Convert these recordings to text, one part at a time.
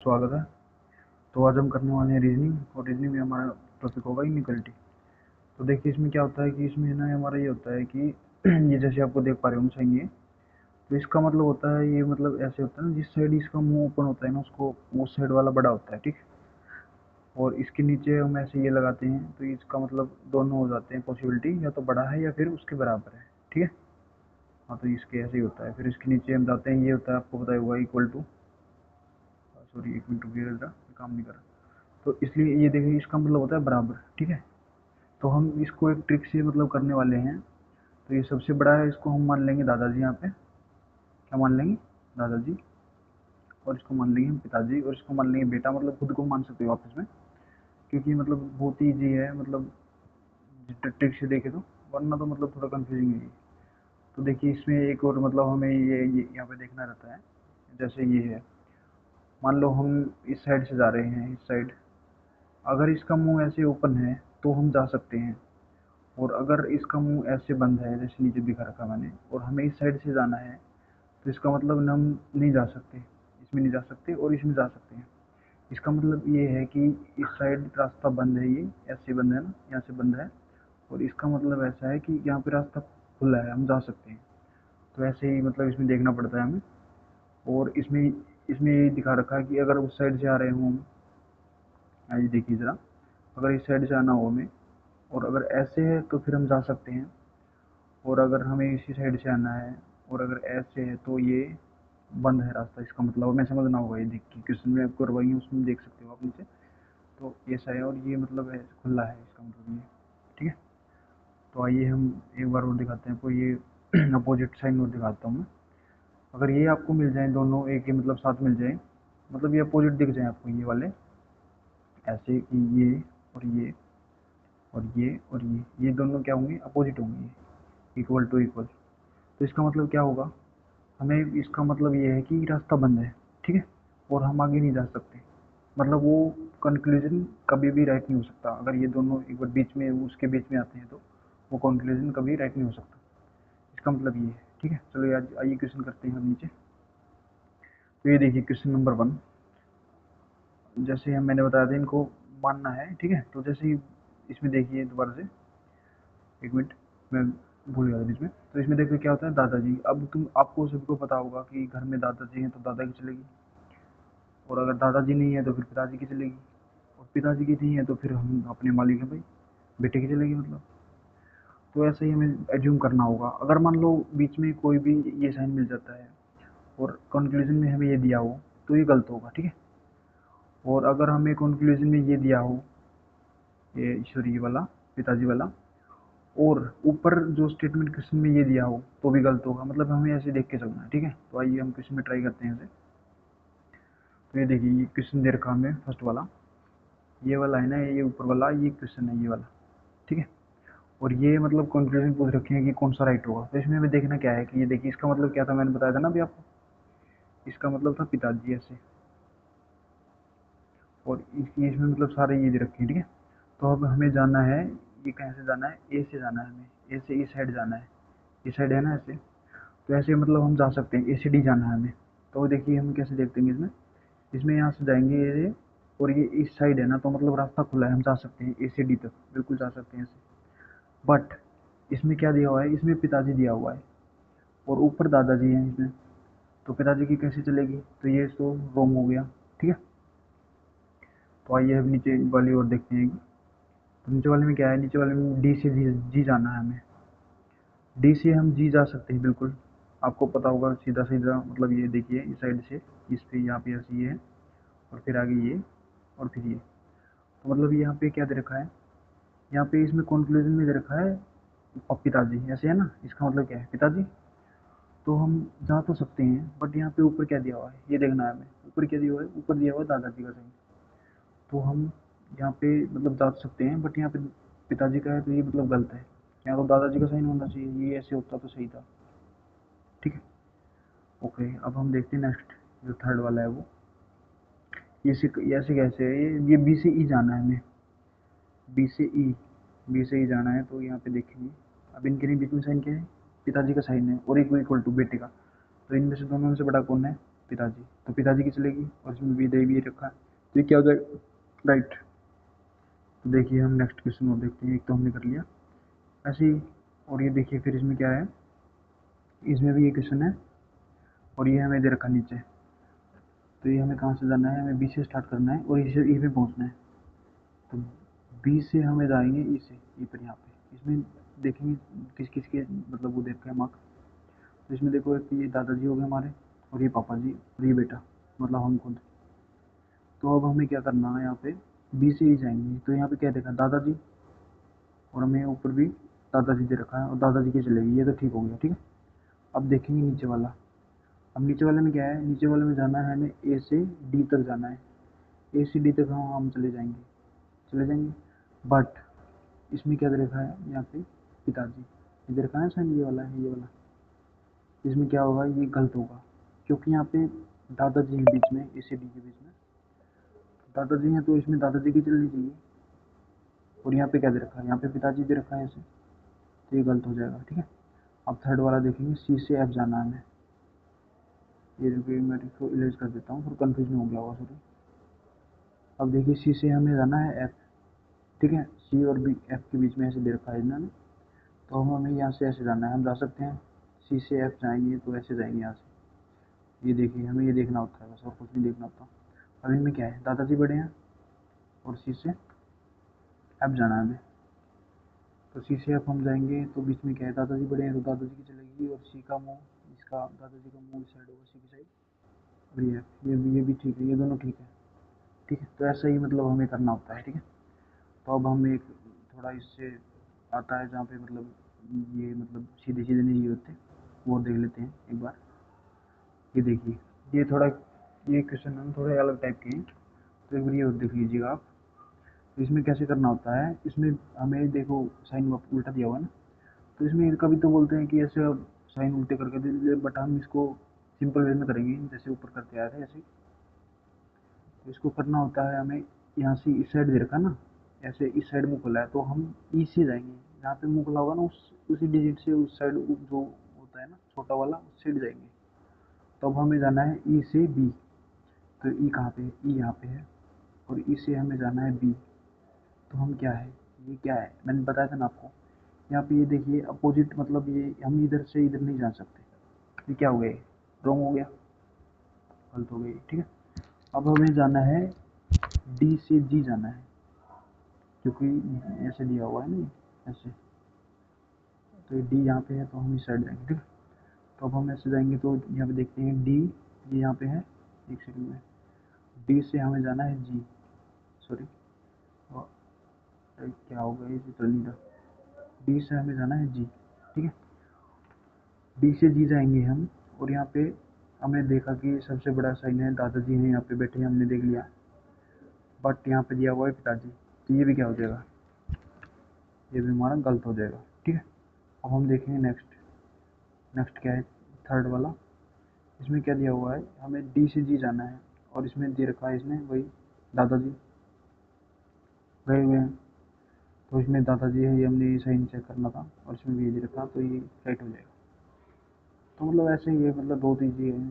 स्वागत है। तो आज हम करने वाले हैं रीजनिंग, और रीजनिंग में हमारा टॉपिक होगा इनइक्वालिटी। तो देखिए इसमें क्या होता है कि इसमें ना हमारा ये होता है कि ये जैसे आपको देख पा रहे हो चाहिए, तो इसका मतलब होता है, ये मतलब ऐसे होता है ना, जिस साइड इसका मुंह ओपन होता है ना उसको उस साइड वाला बड़ा होता है, ठीक। और इसके नीचे हम ऐसे ये लगाते हैं तो इसका मतलब दोनों हो जाते हैं पॉसिबिलिटी, या तो बड़ा है या फिर उसके बराबर है, ठीक है। हाँ, तो इसके ऐसे ही होता है। फिर इसके नीचे हम जाते हैं, ये होता है आपको बताया हुआ इक्वल टू, सॉरी एक मिनट रुकिएगा जरा, काम नहीं कर रहा। तो इसलिए ये देखिए इसका मतलब होता है बराबर, ठीक है। तो हम इसको एक ट्रिक से मतलब करने वाले हैं। तो ये सबसे बड़ा है, इसको हम मान लेंगे दादाजी। यहाँ पे क्या मान लेंगे? दादाजी। और इसको मान लेंगे हम पिताजी, और इसको मान लेंगे बेटा। मतलब खुद को मान सकते हो आप इसमें, क्योंकि मतलब बहुत ही ईजी है, मतलब ट्रिक से देखे तो। वरना तो मतलब थोड़ा कंफ्यूजिंग है ये। तो देखिए इसमें एक और मतलब हमें ये यहाँ पे देखना रहता है। जैसे ये है, मान लो हम इस साइड से जा रहे हैं, इस साइड। अगर इसका मुंह ऐसे ओपन है तो हम जा सकते हैं, और अगर इसका मुंह ऐसे बंद है जैसे नीचे दिखा रखा मैंने, और हमें इस साइड से जाना है, तो इसका मतलब हम नहीं जा सकते, इसमें नहीं जा सकते और इसमें जा सकते हैं। इसका मतलब ये है कि इस साइड रास्ता बंद है, ये ऐसे बंद है ना, यहाँ से बंद है। और इसका मतलब ऐसा है कि यहाँ पे रास्ता खुला है, हम जा सकते हैं। तो ऐसे ही मतलब इसमें देखना पड़ता है हमें। और इसमें इसमें ये दिखा रखा है कि अगर उस साइड से आ रहे हों हम, ये देखिए ज़रा, अगर इस साइड से आना हो हमें, और अगर ऐसे है तो फिर हम जा सकते हैं। और अगर हमें इसी साइड से आना है, और अगर ऐसे है तो ये बंद है रास्ता। इसका मतलब हमें समझना होगा, ये देख के क्वेश्चन में आपको करवाई है उसमें देख सकते हो आप नीचे। तो ऐसा है, और ये मतलब है खुला है, इसका मतलब ये, ठीक है। तो आइए हम एक बार और दिखाते हैं आपको ये अपोजिट साइन और दिखाता हूँ मैं। अगर ये आपको मिल जाए, दोनों एक ही मतलब साथ मिल जाए, मतलब ये अपोजिट दिख जाए आपको, ये वाले ऐसे कि ये और ये और ये और ये दोनों क्या होंगे? अपोजिट होंगे, इक्वल टू इक्वल। तो इसका मतलब क्या होगा? हमें इसका मतलब ये है कि रास्ता बंद है, ठीक है, और हम आगे नहीं जा सकते। मतलब वो कंक्लूजन कभी भी राइट नहीं हो सकता। अगर ये दोनों एक बार बीच में उसके बीच में आते हैं तो वो कंक्लूजन कभी राइट नहीं हो सकता। इसका मतलब ये है, ठीक है। चलो आज आइए क्वेश्चन करते हैं हम नीचे। तो ये देखिए क्वेश्चन नंबर 1। जैसे हम मैंने बताया था इनको मानना है, ठीक है। तो जैसे ही इसमें देखिए दोबारा से, एक मिनट, मैं भूल गया था बीच में। तो इसमें देखिए क्या होता है, दादाजी। अब तुम आपको सबको पता होगा कि घर में दादाजी हैं तो दादा की चलेगी, और अगर दादाजी नहीं है तो फिर पिताजी की चलेगी, और पिताजी की नहीं है तो फिर हम अपने मालिक हैं भाई, बेटे की चलेगी मतलब। तो ऐसे ही हमें एज्यूम करना होगा। अगर मान लो बीच में कोई भी ये साइन मिल जाता है और कंक्लूजन में हमें ये दिया हो, तो ये गलत होगा, ठीक है। और अगर हमें कंक्लूजन में ये दिया हो, ये ईश्वरीय वाला, पिताजी वाला, और ऊपर जो स्टेटमेंट क्वेश्चन में ये दिया हो तो भी गलत होगा। मतलब हमें ऐसे देख के चलना है, ठीक है। तो आइए हम क्वेश्चन में ट्राई करते हैं ऐसे। तो ये देखिए, ये क्वेश्चन दे रखा हमें फर्स्ट वाला, ये वाला है ना, ये ऊपर वाला ये क्वेश्चन है, ये वाला, ठीक है। और ये मतलब कंक्लूजन पूछ रखे हैं कि कौन सा राइट होगा। तो इसमें हमें देखना क्या है कि ये देखिए इसका मतलब क्या था, मैंने बताया था ना अभी आपको। इसका मतलब था पिताजी ऐसे, और इसमें मतलब सारे ये दे रखे हैं, ठीक है। तो अब हमें जाना है, ये कहाँ से जाना है? ए से जाना है हमें, ए से इस साइड जाना है, इस साइड है ना ऐसे। तो ऐसे मतलब हम जा सकते हैं, ए से डी जाना है हमें। तो देखिए हम कैसे देखते हैं इसमें। इसमें यहाँ से जाएंगे ये, और ये इस साइड है ना, तो मतलब रास्ता खुला है, हम जा सकते हैं ए से डी तक, बिल्कुल जा सकते हैं ऐसे। बट इसमें क्या दिया हुआ है? इसमें पिताजी दिया हुआ है, और ऊपर दादाजी हैं इसमें। तो पिताजी की कैसे चलेगी? तो ये तो रोंग हो गया, ठीक है। तो आइए अब नीचे वाली और देखते हैं। तो नीचे वाले में क्या है? नीचे वाले में डी से जी जाना है हमें। डी से हम जी जा सकते हैं बिल्कुल, आपको पता होगा सीधा सीधा। मतलब ये देखिए इस साइड से, इस पे यहाँ पे ऐसे ये है, और फिर आगे ये, और फिर ये। तो मतलब यहाँ पे क्या दे रखा है? यहाँ पे इसमें कंक्लूजन में दे रखा है और पिताजी ऐसे है ना, इसका मतलब क्या है? पिताजी। तो हम जा तो सकते हैं, बट यहाँ पे ऊपर क्या दिया हुआ है ये देखना है हमें। ऊपर क्या दिया हुआ है? ऊपर दिया हुआ है दादाजी का साइन। तो हम यहाँ पे मतलब जा सकते हैं, बट यहाँ पे पिताजी का है, तो ये मतलब गलत है। यहाँ तो दादाजी का साइन होना चाहिए, ये ऐसे होता तो सही था, ठीक है। ओके, अब हम देखते हैं नेक्स्ट, जो थर्ड वाला है वो। ये ऐसे कैसे है? ये बी से ई जाना है हमें, बी से ई, बी से ई जाना है। तो यहाँ पे देखेंगे, अब इनके बीच में साइन क्या है? पिताजी का साइन है, और इक्वल टू बेटे का। तो इनमें से दोनों में से बड़ा कौन है? पिताजी, तो पिताजी की चलेगी और इसमें विदय भी रखा है, तो ये क्या हो जाएगा, राइट। तो देखिए हम नेक्स्ट क्वेश्चन और देखते हैं, एक तो हमने कर लिया ऐसे ही। और ये देखिए फिर इसमें क्या है, इसमें भी ये क्वेश्चन है और ये हमें दे रखा नीचे। तो ये हमें कहाँ से जाना है, हमें बी से स्टार्ट करना है और इसे ई पे पहुँचना है। तो बी से हमें जाएंगे ई से, ई पर यहाँ पे इसमें देखेंगे किस किस के मतलब वो देख के मार्क। तो इसमें देखो एक ये दादाजी हो गए हमारे और ये पापा जी और ये बेटा मतलब हम खुद। तो अब हमें क्या करना है, यहाँ पे बी से ही जाएंगे। तो यहाँ पे क्या देखा, दादाजी, और हमें ऊपर भी दादाजी दे रखा है और दादाजी की चलेगी, ये तो ठीक हो गया, ठीक है। अब देखेंगे नीचे वाला। अब नीचे वाले में क्या है, नीचे वाले में जाना है हमें ए से डी तक जाना है। ए से डी तक हम चले जाएंगे, चले जाएंगे। बट इसमें क्या दे रखा है यहाँ पे, पिताजी, ये दे रखा है साइन, ये वाला है, ये वाला। इसमें क्या होगा, ये गलत होगा क्योंकि यहाँ पे दादाजी हैं बीच में, ए से डी के बीच में दादाजी हैं, तो इसमें दादाजी की चलनी चाहिए। और यहाँ पे क्या दे रखा है, यहाँ पे पिताजी दे रखा है ऐसे, तो ये गलत हो जाएगा, ठीक है। अब थर्ड वाला देखेंगे, सी से एफ जाना है हमें। ये रुपये मैं इसको इरेज कर देता हूँ, फिर कन्फ्यूजन हो गया होगा, सॉरी। अब देखिए सी से हमें जाना है एफ, ठीक है। सी और बी एफ के बीच में ऐसे दे रखा है इन्होंने, तो हमें यहाँ से ऐसे जाना है, हम जा सकते हैं सी से एफ जाएंगे तो ऐसे जाएंगे यहाँ से। ये देखिए हमें ये देखना होता है बस, और कुछ नहीं देखना होता। अब इनमें क्या है, दादाजी बड़े हैं और सी से एफ जाना है हमें। तो सी से एफ हम जाएंगे तो बीच में क्या है, दादाजी बड़े हैं तो दादाजी की चलेगी, और सी का मुँह, इसका दादाजी का मुँह इस साइड होगा, सी की साइड। और ये भी ठीक है, ये दोनों ठीक है, ठीक है। तो ऐसा ही मतलब हमें करना होता है, ठीक है। तो अब हम एक थोड़ा इससे आता है जहाँ पे मतलब ये मतलब सीधे सीधे नहीं होते, वो देख लेते हैं एक बार। ये देखिए, ये थोड़ा, ये क्वेश्चन हम थोड़े अलग टाइप के हैं, तो एक बार ये और देख लीजिएगा आप। तो इसमें कैसे करना होता है, इसमें हमें देखो साइन उल्टा दिया हुआ है ना, तो इसमें कभी तो बोलते हैं कि ऐसे अब साइन उल्टे करके दे दीजिए, बट हम इसको सिंपल वे में करेंगे जैसे ऊपर करते आ रहे हैं ऐसे। तो इसको करना होता है हमें, यहाँ से इस साइड दे रखा ना, ऐसे इस साइड मुँह खुला है तो हम ई से जाएंगे, जहाँ पे मुँह खुला होगा ना उसी डिजिट से उस साइड जो होता है ना छोटा वाला, उस साइड जाएंगे। तो अब हमें जाना है ई से बी। तो ई कहाँ पे है, ई यहाँ पे है, और ई से हमें जाना है बी। तो हम क्या है, ये क्या है, मैंने बताया था ना आपको। यहाँ पे ये देखिए अपोजिट, मतलब ये हम इधर से इधर नहीं जा सकते। ये क्या हो गया, रॉन्ग हो गया, गलत हो गई, ठीक है। अब हमें जाना है डी से जी जाना है, क्योंकि ऐसे दिया हुआ है ना ऐसे। तो ये डी यहाँ पे है तो हम इस साइड जाएंगे, ठीक है। तो अब हम ऐसे जाएंगे तो यहाँ पे देखते हैं डी, ये यहाँ पे है, एक सेकंड में। डी से हमें जाना है जी, सॉरी, क्या हो गया, ये चल नहीं रहा। डी से हमें जाना है जी, ठीक है। डी से जी जाएंगे हम, और यहाँ पे हमने देखा कि सबसे बड़ा साइन है, दादाजी हैं यहाँ पे बैठे हैं, हमने देख लिया। बट यहाँ पे दिया हुआ है पिताजी, तो ये भी क्या हो जाएगा, ये भी हमारा गलत हो जाएगा, ठीक है। अब हम देखेंगे नेक्स्ट, नेक्स्ट क्या है, थर्ड वाला। इसमें क्या दिया हुआ है, हमें डी से जी जाना है, और इसमें दे रखा है, इसमें वही दादाजी गए हुए हैं। तो इसमें दादाजी है, ये हमने ये साइन चेक करना था, और इसमें भी ये दे रखा, तो ये राइट हो जाएगा। तो मतलब ऐसे ही है, मतलब दो चीज़ें हैं।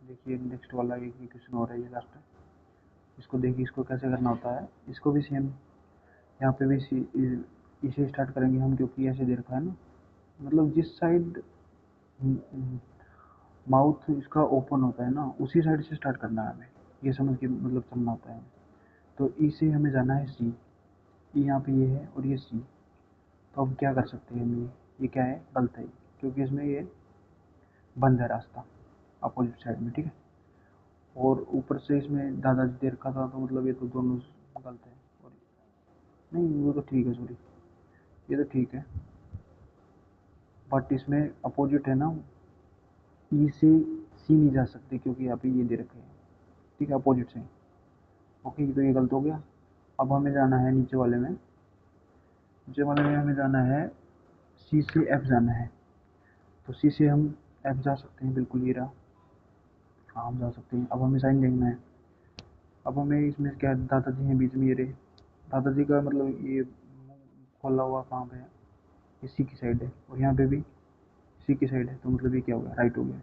देखिए नेक्स्ट वाला एक ही क्वेश्चन हो रहा है, ये लास्ट है। इसको देखिए, इसको कैसे करना होता है, इसको भी सेम, यहाँ पे भी इसे स्टार्ट करेंगे हम, क्योंकि ऐसे दे रखा है ना, मतलब जिस साइड माउथ इसका ओपन होता है ना, उसी साइड से स्टार्ट करना है हमें, ये समझ के मतलब चलना होता है। तो ई से हमें जाना है सी, ई यहाँ पे ये है और ये सी। तो अब क्या कर सकते हैं हम, ये क्या है, गलत है, क्योंकि इसमें ये बंद है रास्ता अपोजिट साइड में, ठीक है। और ऊपर से इसमें दादाजी दे रखा था, तो मतलब ये तो दोनों गलत है। और नहीं, वो तो ठीक है, सॉरी, ये तो ठीक है, बट इसमें अपोजिट है ना, ई से सी नहीं जा सकते क्योंकि यहाँ पे ये दे रखे हैं, ठीक है, अपोजिट से। ओके, तो ये गलत हो गया। अब हमें जाना है नीचे वाले में, नीचे वाले में हमें जाना है सी से एफ जाना है। तो सी से हम एफ जा सकते हैं, बिल्कुल ये रहा, हाँ हम जा सकते हैं। अब हमें साइन देखना है। अब हमें इसमें क्या है, दादाजी हैं बीच में, ये रहे दादाजी का, मतलब ये मुंह खोला हुआ कहाँ पे है, इसी की साइड है, और यहाँ पे भी इसी की साइड है, तो मतलब ये क्या हो गया, राइट हो गया।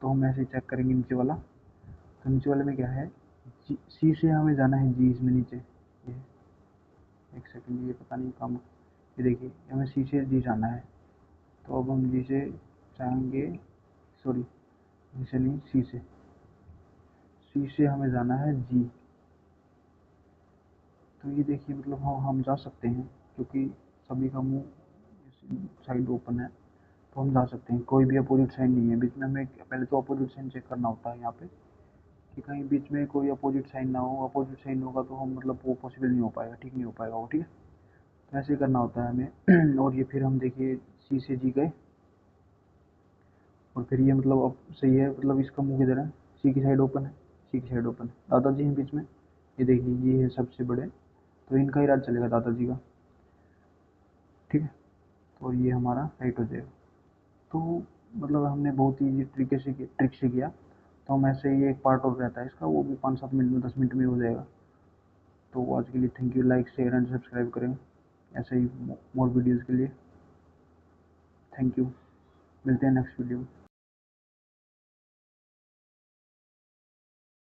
तो हम ऐसे चेक करेंगे नीचे वाला। तो नीचे वाले में क्या है, सी से हमें जाना है जी, इसमें नीचे ये, एक सेकंड, ये पता नहीं काम, ये देखिए हमें सी से जी जाना है। तो अब हम जी से जाएंगे, सॉरी जी से नहीं, सी से हमें जाना है जी। तो ये देखिए मतलब हम जा सकते हैं, क्योंकि सभी का मुंह साइड ओपन है, तो हम जा सकते हैं। कोई भी अपोजिट साइन नहीं है बीच में। हमें पहले तो अपोजिट साइन चेक करना होता है यहाँ पे, कि कहीं बीच में कोई अपोजिट साइन ना हो। अपोजिट साइन होगा तो हम मतलब वो पॉसिबल नहीं हो पाएगा, ठीक नहीं हो पाएगा वो, ठीक है। तो ऐसे ही करना होता है हमें। और ये फिर हम देखिए सी से जी गए, और फिर ये मतलब अब सही है, मतलब इसका मुंह किधर है, सी की साइड ओपन है, सी की साइड ओपन है, दादाजी हैं बीच में, ये देखिए ये है सबसे बड़े, तो इनका ही राज चलेगा, दादाजी का, ठीक है। तो ये हमारा राइट हो जाएगा। तो मतलब हमने बहुत ही ट्रिक से किया। तो हम ऐसे ही, एक पार्ट और रहता है इसका, वो भी 5-7 मिनट में, 10 मिनट में हो जाएगा। तो आज के लिए thank you, like share and subscribe करें ऐसे ही मोर वीडियोज़ के लिए। थैंक यू, मिलते हैं नेक्स्ट वीडियो में।